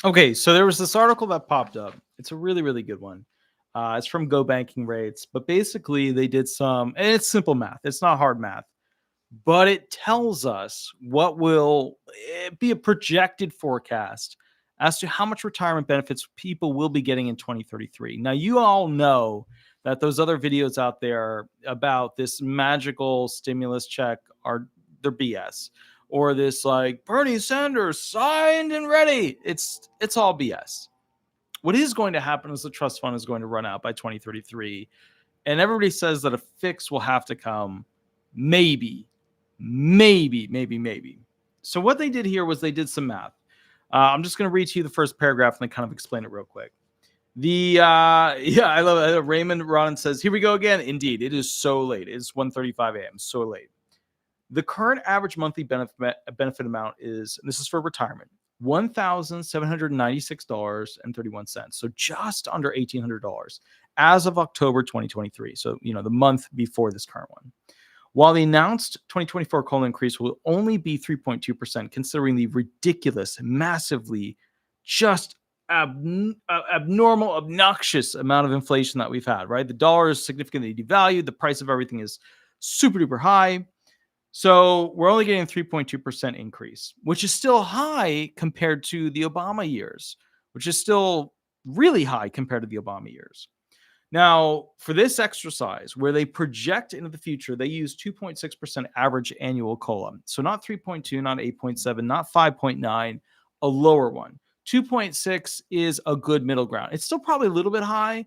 Okay, so there was this article that popped up. It's a really, really good one. It's from Go Banking Rates, but basically they did some, and it's simple math. It's not hard math, but it tells us what will be a projected forecast as to how much retirement benefits people will be getting in 2033. Now, you all know that those other videos out there about this magical stimulus check are they're BS, or this like Bernie Sanders signed and ready. It's all BS. What is going to happen is the trust fund is going to run out by 2033, and everybody says that a fix will have to come, maybe, maybe. So what they did here was they did some math. I'm just going to read to you the first paragraph and then kind of explain it real quick. I love it. Raymond Ron says, here we go again. Indeed, it is so late. It's 1:35 a.m. So late. The current average monthly benefit amount is, and this is for retirement, $1,796.31. So just under $1,800 as of October 2023. So, the month before this current one. While the announced 2024 COLA increase will only be 3.2%, considering the ridiculous, massively, just abnormal, obnoxious amount of inflation that we've had, right? The dollar is significantly devalued. The price of everything is super duper high. So we're only getting a 3.2% increase, which is still high compared to the Obama years, which is still really high compared to the Obama years. Now, for this exercise where they project into the future, they use 2.6% average annual COLA. So not 3.2, not 8.7, not 5.9, a lower one. 2.6 is a good middle ground. It's still probably a little bit high,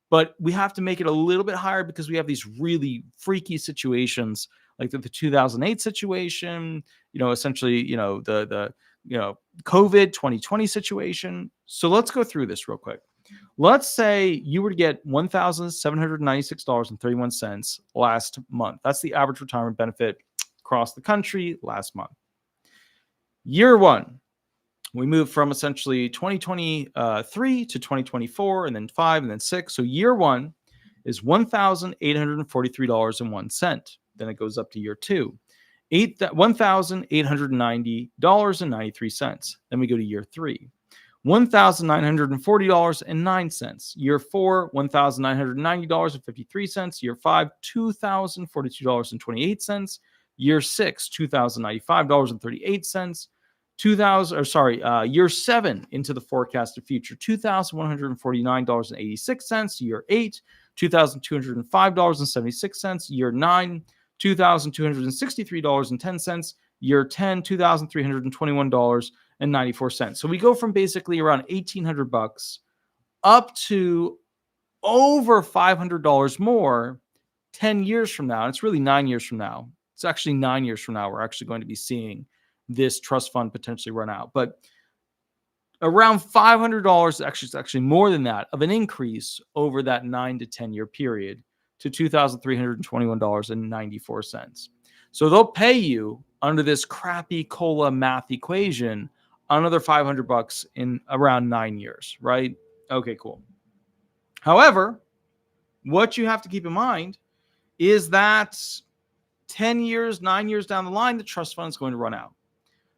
but we have to make it a little bit higher because we have these really freaky situations like the 2008 situation, essentially, the COVID 2020 situation. So let's go through this real quick. Let's say you were to get $1,796.31 last month. That's the average retirement benefit across the country last month. Year one, we moved from essentially 2023 to 2024, and then 5, and then 6. So year one is $1,843.01. Then it goes up to year two, $1,890.93. Then we go to year three, $1,940.09. Year four, $1,990.53. Year five, $2,042.28. Year six, $2,095.38. Year seven into the forecasted future, $2,149.86. Year eight, $2,205.76. Year nine, $2,263.10. Year 10, $2,321.94. So we go from basically around $1,800 up to over $500 more 10 years from now. And it's really 9 years from now. It's actually 9 years from now we're actually going to be seeing this trust fund potentially run out. But around $500, it's actually more than that, of an increase over that 9 to 10 year period to $2,321.94. So they'll pay you under this crappy COLA math equation another $500 in around 9 years, right? Okay, cool. However, what you have to keep in mind is that 10 years, 9 years down the line, the trust fund is going to run out,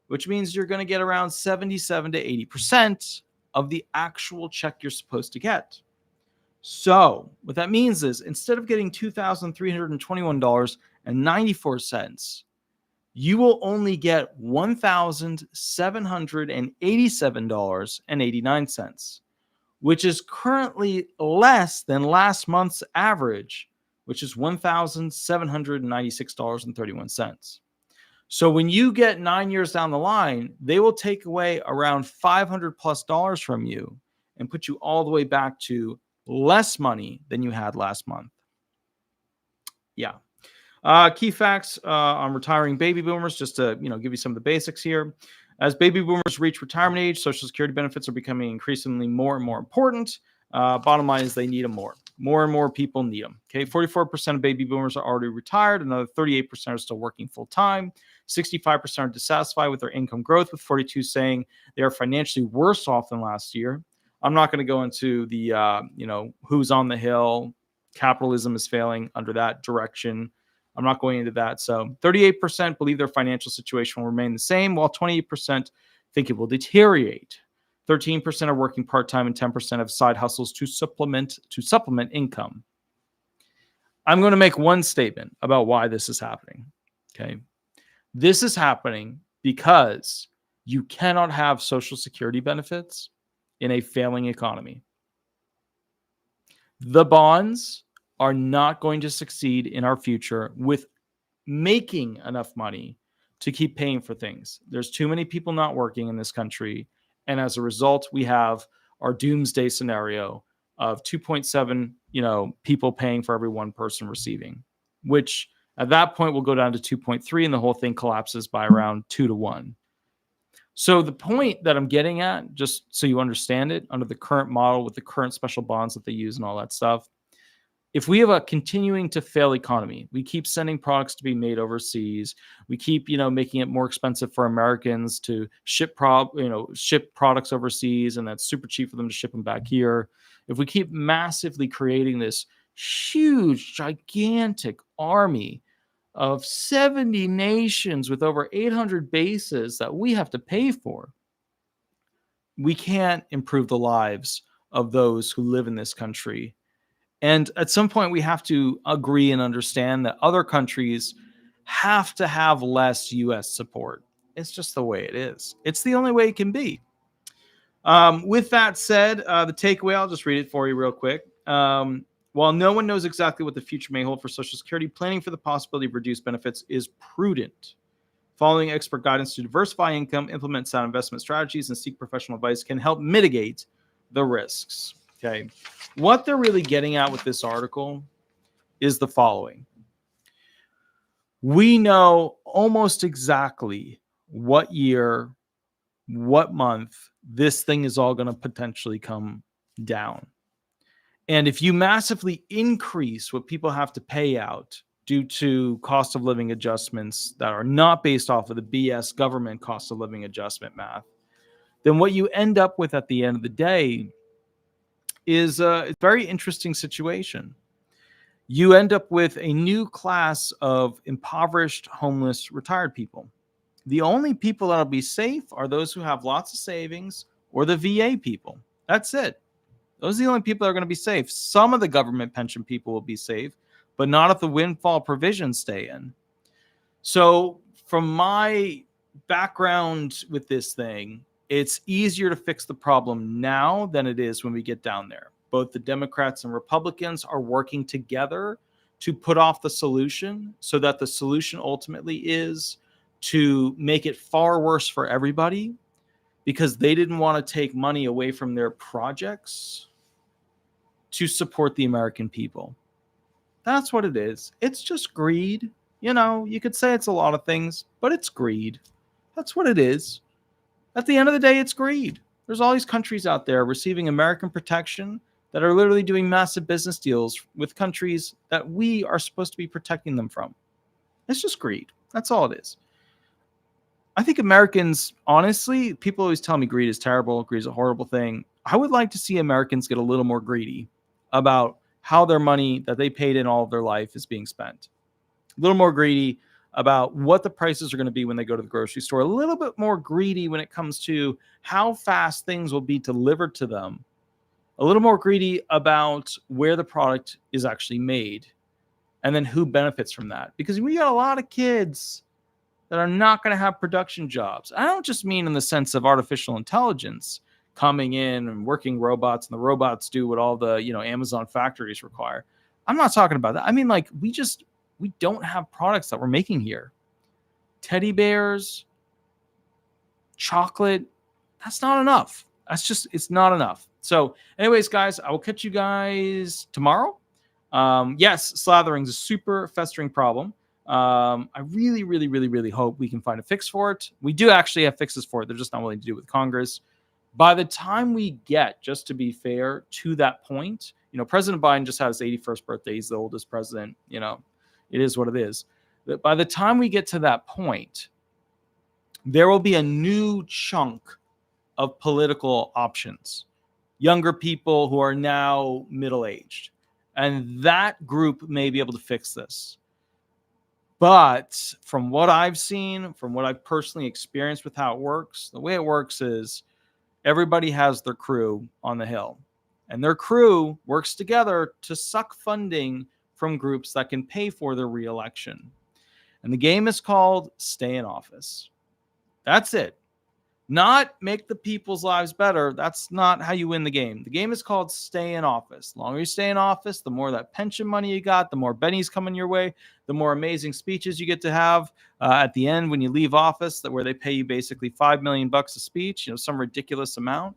which means you're going to get around 77 to 80% of the actual check you're supposed to get. So what that means is instead of getting $2,321.94, you will only get $1,787.89, which is currently less than last month's average, which is $1,796.31. So when you get 9 years down the line, they will take away around $500+ from you and put you all the way back to less money than you had last month. Yeah. Key facts on retiring baby boomers, just to give you some of the basics here. As baby boomers reach retirement age, Social Security benefits are becoming increasingly more and more important. Bottom line is they need them more. More and more people need them. Okay, 44% of baby boomers are already retired. Another 38% are still working full time. 65% are dissatisfied with their income growth, with 42 saying they are financially worse off than last year. I'm not going to go into the who's on the hill. Capitalism is failing under that direction. I'm not going into that. So 38% believe their financial situation will remain the same, while 28% think it will deteriorate. 13% are working part-time, and 10% have side hustles to supplement income. I'm going to make one statement about why this is happening. Okay. This is happening because you cannot have Social Security benefits in a failing economy. The bonds are not going to succeed in our future with making enough money to keep paying for things. There's too many people not working in this country. And as a result, we have our doomsday scenario of 2.7, people paying for every one person receiving, which at that point will go down to 2.3, and the whole thing collapses by around 2-1. So the point that I'm getting at, just so you understand it, under the current model with the current special bonds that they use and all that stuff, if we have a continuing to fail economy, we keep sending products to be made overseas, we keep, making it more expensive for Americans to ship products overseas, and that's super cheap for them to ship them back here. If we keep massively creating this huge, gigantic army of 70 nations with over 800 bases that we have to pay for, we can't improve the lives of those who live in this country. And at some point, we have to agree and understand that other countries have to have less U.S. support. It's just the way it is. It's the only way it can be. With that said, the takeaway, I'll just read it for you real quick. While no one knows exactly what the future may hold for Social Security, planning for the possibility of reduced benefits is prudent. Following expert guidance to diversify income, implement sound investment strategies, and seek professional advice can help mitigate the risks. Okay. What they're really getting at with this article is the following. We know almost exactly what year, what month this thing is all going to potentially come down. And if you massively increase what people have to pay out due to cost of living adjustments that are not based off of the BS government cost of living adjustment math, then what you end up with at the end of the day is a very interesting situation. You end up with a new class of impoverished, homeless, retired people. The only people that'll be safe are those who have lots of savings or the VA people. That's it. Those are the only people that are going to be safe. Some of the government pension people will be safe, but not if the windfall provisions stay in. So from my background with this thing, it's easier to fix the problem now than it is when we get down there. Both the Democrats and Republicans are working together to put off the solution so that the solution ultimately is to make it far worse for everybody because they didn't want to take money away from their projects to support the American people. That's what it is. It's just greed. You could say it's a lot of things, but it's greed. That's what it is. At the end of the day, it's greed. There's all these countries out there receiving American protection that are literally doing massive business deals with countries that we are supposed to be protecting them from. It's just greed. That's all it is. I think Americans, honestly, people always tell me greed is terrible, greed is a horrible thing. I would like to see Americans get a little more greedy about how their money that they paid in all of their life is being spent. A little more greedy about what the prices are going to be when they go to the grocery store. A little bit more greedy when it comes to how fast things will be delivered to them. A little more greedy about where the product is actually made and then who benefits from that. Because we got a lot of kids that are not going to have production jobs. I don't just mean in the sense of artificial intelligence coming in and working robots and the robots do what all the, Amazon factories require. I'm not talking about that. I mean, like, we don't have products that we're making here. Teddy bears, chocolate, that's not enough. It's not enough. So anyways, guys, I will catch you guys tomorrow. Yes, slathering is a super festering problem. I really, really, really, really hope we can find a fix for it. We do actually have fixes for it. They're just not willing to do it with Congress. By the time we get, just to be fair, to that point, President Biden just had his 81st birthday. He's the oldest president. It is what it is. But by the time we get to that point, there will be a new chunk of political options. Younger people who are now middle-aged. And that group may be able to fix this. But from what I've seen, from what I've personally experienced with how it works, the way it works is everybody has their crew on the Hill, and their crew works together to suck funding from groups that can pay for their reelection. And the game is called stay in office. That's it. Not make the people's lives better. That's not how you win the game. The game is called stay in office. The longer you stay in office, the more that pension money you got, the more bennies coming your way, the more amazing speeches you get to have at the end when you leave office, that where they pay you basically $5 million a speech, some ridiculous amount.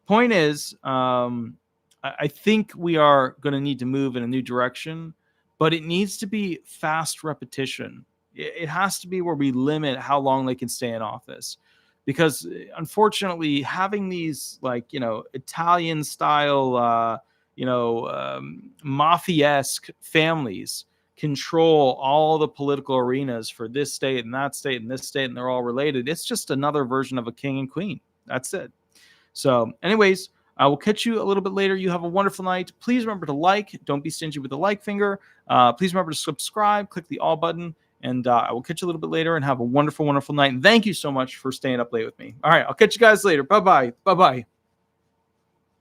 Point is, I think we are going to need to move in a new direction, but it needs to be fast repetition. It has to be where we limit how long they can stay in office. Because unfortunately, having these Italian style, mafia-esque families control all the political arenas for this state and that state and this state, and they're all related. It's just another version of a king and queen. That's it. So anyways, I will catch you a little bit later. You have a wonderful night. Please remember to like. Don't be stingy with the like finger. Please remember to subscribe. Click the all button. And I will catch you a little bit later, and have a wonderful, wonderful night. And thank you so much for staying up late with me. All right, I'll catch you guys later. Bye-bye. Bye-bye.